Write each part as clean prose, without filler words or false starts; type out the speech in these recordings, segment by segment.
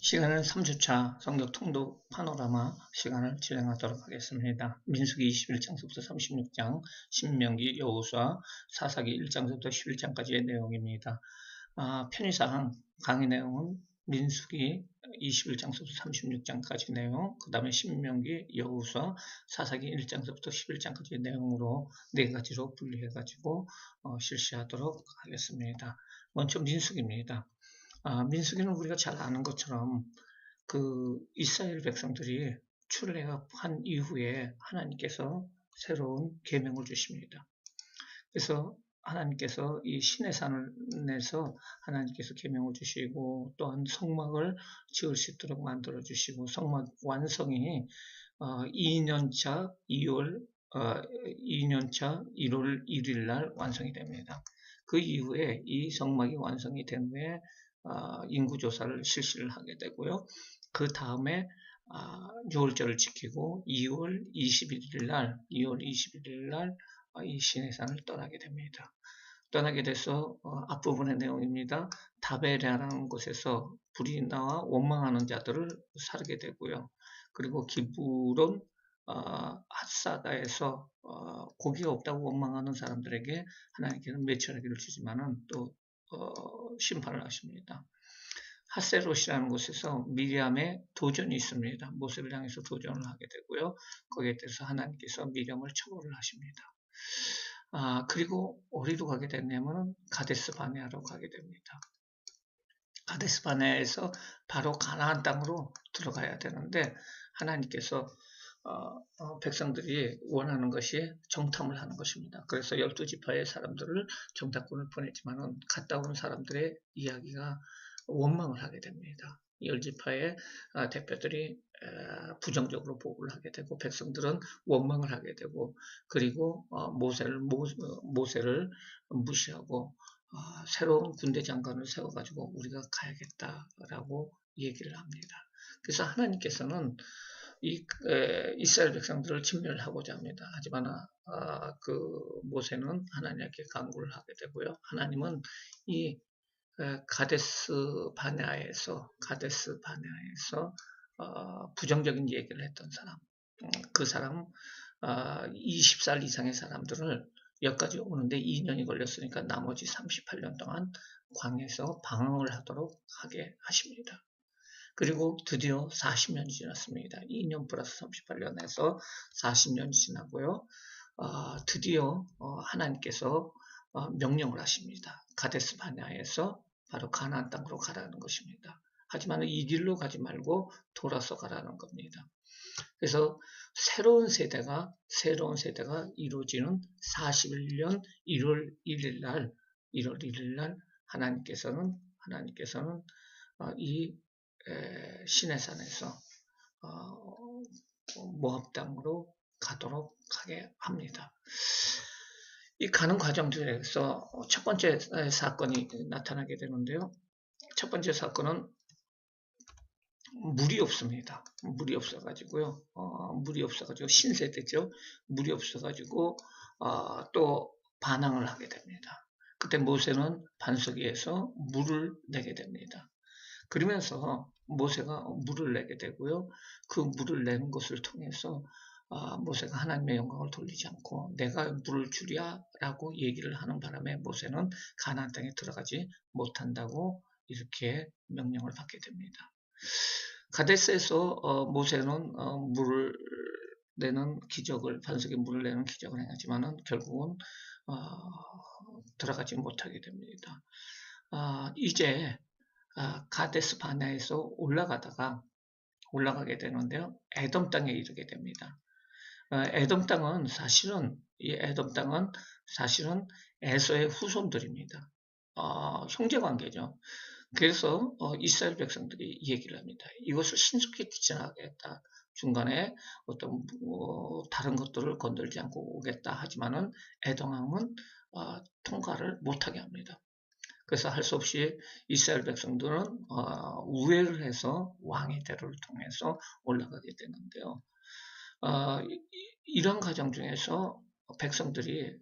시간은 3주차 성경 통독 파노라마 시간을 진행하도록 하겠습니다. 민수기 21장서부터 36장, 신명기, 여호수아, 사사기 1장서부터 11장까지의 내용입니다. 편의상 강의 내용은 민수기 21장서부터 36장까지 내용, 그 다음에 신명기, 여호수아, 사사기 1장서부터 11장까지의 내용으로 네 가지로 분리해가지고 실시하도록 하겠습니다. 먼저 민수기입니다. 민수기는 우리가 잘 아는 것처럼 그 이스라엘 백성들이 출애굽한 이후에 하나님께서 새로운 계명을 주십니다. 그래서 하나님께서 이 시내산을 내서 하나님께서 계명을 주시고 또한 성막을 지을 수 있도록 만들어 주시고 성막 완성이 2년차 1월 1일 날 완성이 됩니다. 그 이후에 이 성막이 완성이 된 후에 인구조사를 실시를 하게 되고요. 그 다음에 6월절을 지키고 2월 21일 날 이 시내산을 떠나게 됩니다. 떠나게 돼서 앞부분의 내용입니다. 다베라라는 곳에서 불이 나와 원망하는 자들을 사르게 되고요. 그리고 기브론 핫사다에서 고기가 없다고 원망하는 사람들에게 하나님께는 메추라기를 주지만은 또 심판을 하십니다. 하세롯이라는 곳에서 미리암의 도전이 있습니다. 모세를 향해서 도전을 하게 되고요. 거기에 대해서 하나님께서 미리암을 처벌을 하십니다. 그리고 어디로 가게 됐냐면은 가데스 바네아로 가게 됩니다. 가데스 바네아에서 바로 가나안 땅으로 들어가야 되는데 하나님께서 백성들이 원하는 것이 정탐을 하는 것입니다. 그래서 12지파의 사람들을 정탐꾼을 보냈지만은 갔다 온 사람들의 이야기가 원망을 하게 됩니다. 10지파의 대표들이 부정적으로 보고를 하게 되고 백성들은 원망을 하게 되고 그리고 모세를 무시하고 새로운 군대 장관을 세워가지고 우리가 가야겠다라고 얘기를 합니다. 그래서 하나님께서는 이스라엘 백성들을 진멸하고자 합니다. 하지만 그 모세는 하나님께 간구를 하게 되고요. 하나님은 이 가데스 바네아에서 부정적인 얘기를 했던 사람, 그 사람 20살 이상의 사람들을 여기까지 오는데 2년이 걸렸으니까 나머지 38년 동안 광야에서 방황을 하도록 하게 하십니다. 그리고 드디어 40년이 지났습니다. 2년 플러스 38년에서 40년이 지나고요. 드디어 하나님께서 명령을 하십니다. 가데스 바네아에서 바로 가나안 땅으로 가라는 것입니다. 하지만 이 길로 가지 말고 돌아서 가라는 겁니다. 그래서 새로운 세대가 이루어지는 41년 1월 1일 날 하나님께서는 이 시내산에서 모압 땅으로 가도록 하게 합니다. 이 가는 과정 중에서 첫 번째 사건이 나타나게 되는데요. 첫 번째 사건은 물이 없습니다. 물이 없어가지고요. 신세대죠. 물이 없어가지고 또 반항을 하게 됩니다. 그때 모세는 반석위에서 물을 내게 됩니다. 그러면서 모세가 물을 내게 되고요. 그 물을 내는 것을 통해서 모세가 하나님의 영광을 돌리지 않고 내가 물을 주랴 라고 얘기를 하는 바람에 모세는 가나안 땅에 들어가지 못한다고 이렇게 명령을 받게 됩니다. 가데스에서 모세는 물을 내는 기적을, 반석에 물을 내는 기적을 행하지만은 결국은 들어가지 못하게 됩니다. 이제 가데스 바네아에서 올라가게 되는데요. 에돔 땅에 이르게 됩니다. 에돔 땅은 사실은 에서의 후손들입니다. 형제관계죠. 그래서 이스라엘 백성들이 얘기를 합니다. 이것을 신속히 지나가겠다. 중간에 어떤 다른 것들을 건들지 않고 오겠다 하지만은 에돔 왕은 통과를 못하게 합니다. 그래서 할 수 없이 이스라엘 백성들은 우회를 해서 왕의 대로를 통해서 올라가게 되는데요. 이런 과정 중에서 백성들이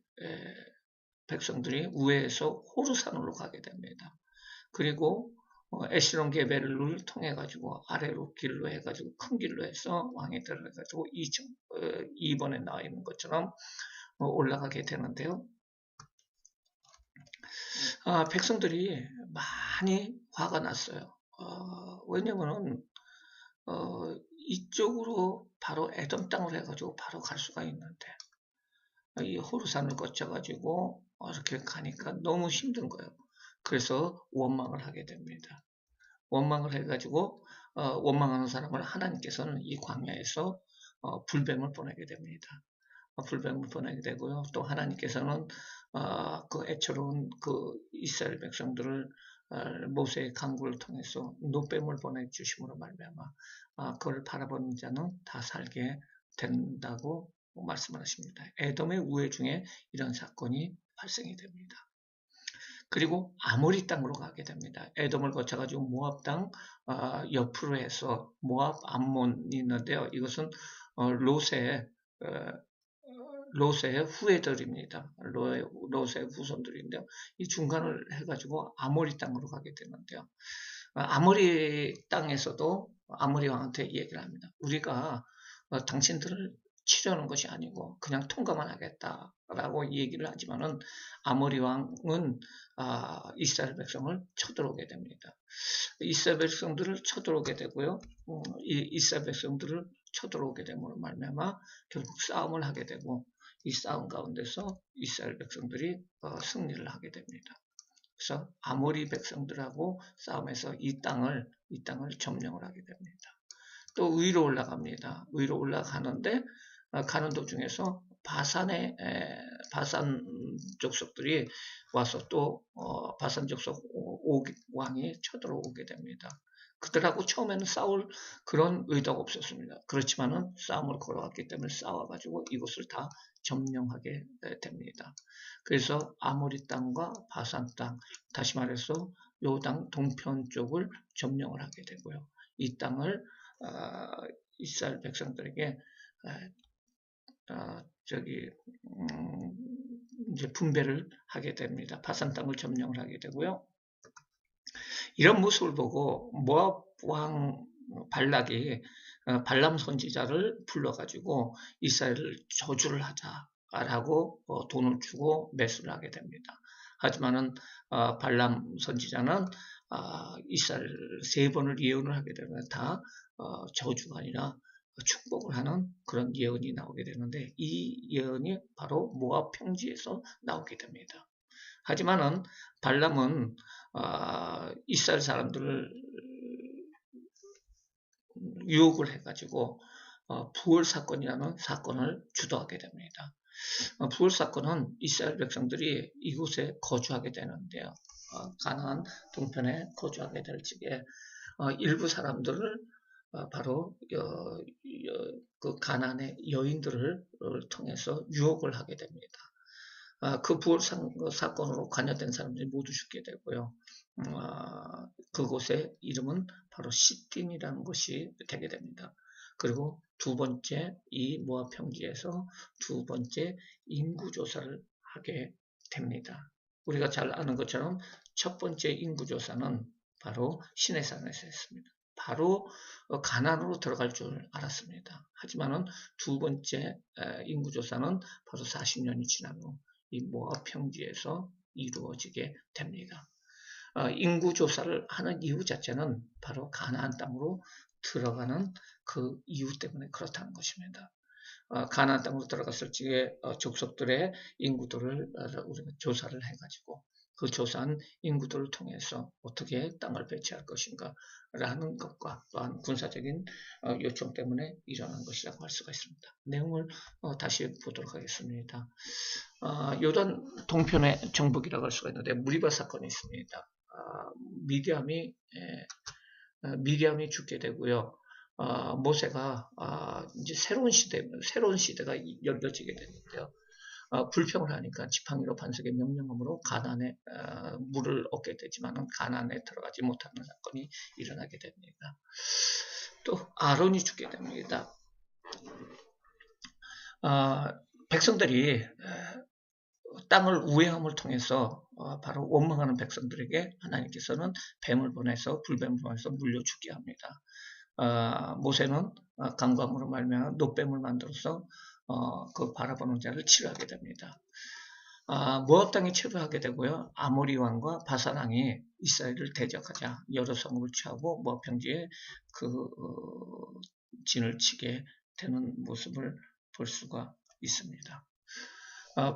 우회해서 호르산으로 가게 됩니다. 그리고 에슬론 게벨을 통해 가지고 아래로 길로 해가지고 큰 길로 해서 왕이 들어가지고 이번에 나와 있는 것처럼 올라가게 되는데요. 백성들이 많이 화가 났어요. 왜냐면은 이쪽으로 바로 에돔 땅으로 해가지고 바로 갈 수가 있는데 이 호르산을 거쳐가지고 이렇게 가니까 너무 힘든 거예요. 그래서 원망을 하게 됩니다. 원망을 해가지고 원망하는 사람을 하나님께서는 이 광야에서 불뱀을 보내게 됩니다. 불뱀을 보내게 되고요. 또 하나님께서는 그 애처로운 그 이스라엘 백성들을 모세의 강구를 통해서 노뱀을 보내주심으로 말미암아 그걸 바라보는 자는 다 살게 된다고 말씀을 하십니다. 에돔의 우회 중에 이런 사건이 발생이 됩니다. 그리고 아모리 땅으로 가게 됩니다. 에돔을 거쳐가지고 모압 땅 옆으로 해서 모압 암몬이 있는데요. 이것은 롯의 후예들입니다. 롯의 후손들인데요. 이 중간을 해가지고 아모리 땅으로 가게 되는데요. 아모리 땅에서도 아모리 왕한테 얘기를 합니다. 우리가 당신들을 치려는 것이 아니고 그냥 통과만 하겠다라고 얘기를 하지만은 아모리 왕은 이스라엘 백성을 쳐들어오게 됩니다. 이스라엘 백성들을 쳐들어오게 되고요. 이 이스라엘 백성들을 쳐들어오게 됨으로 말미암아 결국 싸움을 하게 되고 이 싸움 가운데서 이스라엘 백성들이 승리를 하게 됩니다. 그래서 아모리 백성들하고 싸움해서 이 땅을 점령을 하게 됩니다. 또 위로 올라갑니다. 위로 올라가는데 가는 도중에서 바산 족속들이 와서 또 바산 족속 왕이 쳐들어오게 됩니다. 그들하고 처음에는 싸울 그런 의도가 없었습니다. 그렇지만은 싸움을 걸어왔기 때문에 싸워가지고 이곳을 다 점령하게 됩니다. 그래서 아모리 땅과 바산 땅, 다시 말해서 요단 동편 쪽을 점령을 하게 되고요. 이 땅을 이스라엘 백성들에게 이제 분배를 하게 됩니다. 바산 땅을 점령을 하게 되고요. 이런 모습을 보고 모압 왕 발락이 발람 선지자를 불러가지고 이스라엘을 저주를 하자라고 돈을 주고 매수를 하게 됩니다. 하지만은 발람 선지자는 이스라엘 3번을 예언을 하게 되면 다 저주가 아니라 축복을 하는 그런 예언이 나오게 되는데 이 예언이 바로 모압 평지에서 나오게 됩니다. 하지만은 발람은 이스라엘 사람들을 유혹을 해가지고 부월 사건이라는 사건을 주도하게 됩니다. 부월 사건은 이스라엘 백성들이 이곳에 거주하게 되는데요. 가나안 동편에 거주하게 될 적에 일부 사람들을 바로 그 가나안의 여인들을 통해서 유혹을 하게 됩니다. 그 부월 사건으로 관여된 사람들이 모두 죽게 되고요. 그곳의 이름은 바로 시딤이라는 것이 되게 됩니다. 그리고 두 번째 이 모압 평지에서 두 번째 인구조사를 하게 됩니다. 우리가 잘 아는 것처럼 첫 번째 인구조사는 바로 시내산에서 했습니다. 바로 가나안으로 들어갈 줄 알았습니다. 하지만은 두 번째 인구조사는 바로 40년이 지난 후 이 모압 평지에서 이루어지게 됩니다. 인구조사를 하는 이유 자체는 바로 가나안 땅으로 들어가는 그 이유 때문에 그렇다는 것입니다. 가나안 땅으로 들어갔을 적에 족속들의 인구들을 우리가 조사를 해가지고 그 조사한 인구들을 통해서 어떻게 땅을 배치할 것인가 라는 것과 또한 군사적인 요청 때문에 일어난 것이라고 할 수가 있습니다. 내용을 다시 보도록 하겠습니다. 요단 동편의 정복이라고 할 수가 있는데 무리바 사건이 있습니다. 미디암이 죽게 되고요. 모세가 이제 새로운 시대가 열려지게 되는데요. 불평을 하니까 지팡이로 반석의 명령함으로 가나안에 물을 얻게 되지만 가나안에 들어가지 못하는 사건이 일어나게 됩니다. 또 아론이 죽게 됩니다. 백성들이 땅을 우회함을 통해서 바로 원망하는 백성들에게 하나님께서는 뱀을 보내서 불뱀을 보내서 물려 죽게 합니다. 모세는 강감으로 말미암아 노뱀을 만들어서 그 바라보는 자를 치료하게 됩니다. 모압 땅이 체류하게 되고요. 아모리 왕과 바산 왕이 이스라엘을 대적하자 여러 성읍을 취하고 모압 평지에 진을 치게 되는 모습을 볼 수가 있습니다.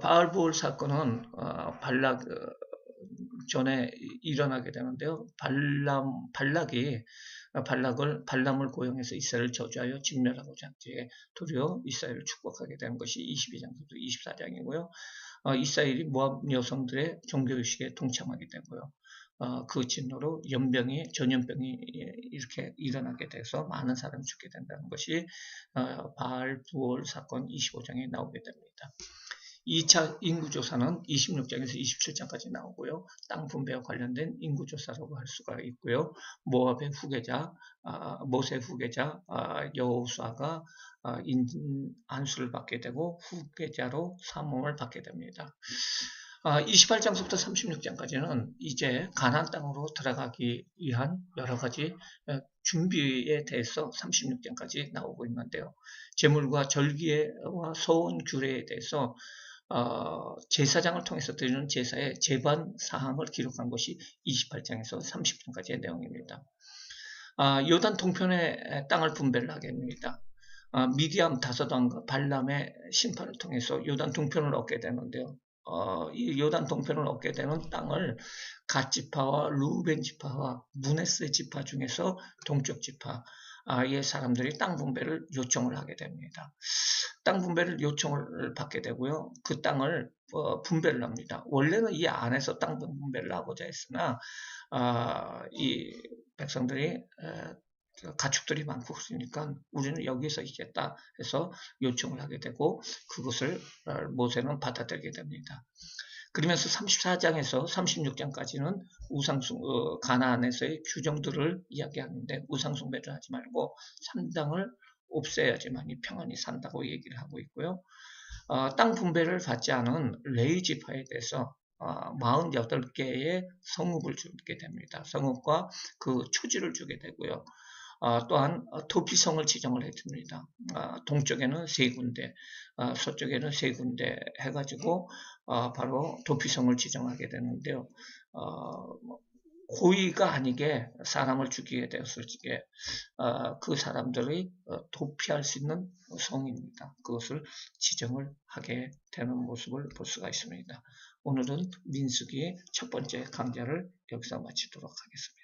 바알부올 사건은 발락 전에 일어나게 되는데요. 발람을 고용해서 이스라엘을 저주하여 진멸하고자 하기에 도리어 이스라엘을 축복하게 되는 것이 22장부터 24장이고요. 이스라엘이 모압 여성들의 종교의식에 동참하게 되고요. 그 진노로 전염병이 이렇게 일어나게 돼서 많은 사람이 죽게 된다는 것이 바알부올 사건 25장에 나오게 됩니다. 2차 인구조사는 26장에서 27장까지 나오고요. 땅 분배와 관련된 인구조사라고 할 수가 있고요. 모압의 후계자, 모세 후계자 여호수아가 안수를 받게 되고 후계자로 사mom을 받게 됩니다. 28장부터 36장까지는 이제 가나안 땅으로 들어가기 위한 여러 가지 준비에 대해서 36장까지 나오고 있는데요. 제물과 절기와 소원 규례에 대해서 제사장을 통해서 드리는 제사의 제반 사항을 기록한 것이 28장에서 30장까지의 내용입니다. 요단 동편의 땅을 분배를 하게 됩니다. 미디암 다섯왕과 발람의 심판을 통해서 요단 동편을 얻게 되는데요. 이 요단 동편을 얻게 되는 땅을 갓 지파와 루벤 지파와 므네세 지파 중에서 동쪽 지파의 사람들이 땅 분배를 요청을 하게 됩니다. 땅 분배를 요청을 받게 되고요. 그 땅을 분배를 합니다. 원래는 이 안에서 땅 분배를 하고자 했으나 이 백성들이 가축들이 많고 그러니까 우리는 여기서 있겠다 해서 요청을 하게 되고 그것을 모세는 받아들이게 됩니다. 그러면서 34장에서 36장까지는 가나안에서의 규정들을 이야기하는데 우상숭배를 하지 말고 산당을 없애야지만이 평안히 산다고 얘기를 하고 있고요. 땅 분배를 받지 않은 레위 지파에 대해서 48개의 성읍을 주게 됩니다. 성읍과 그 초지를 주게 되고요. 또한 도피성을 지정을 해줍니다. 동쪽에는 3군데, 서쪽에는 3군데 해가지고 바로 도피성을 지정하게 되는데요. 고의가 아니게 사람을 죽이게 되었을 적에 그 사람들이 도피할 수 있는 성입니다. 그것을 지정을 하게 되는 모습을 볼 수가 있습니다. 오늘은 민수기의 첫 번째 강좌를 여기서 마치도록 하겠습니다.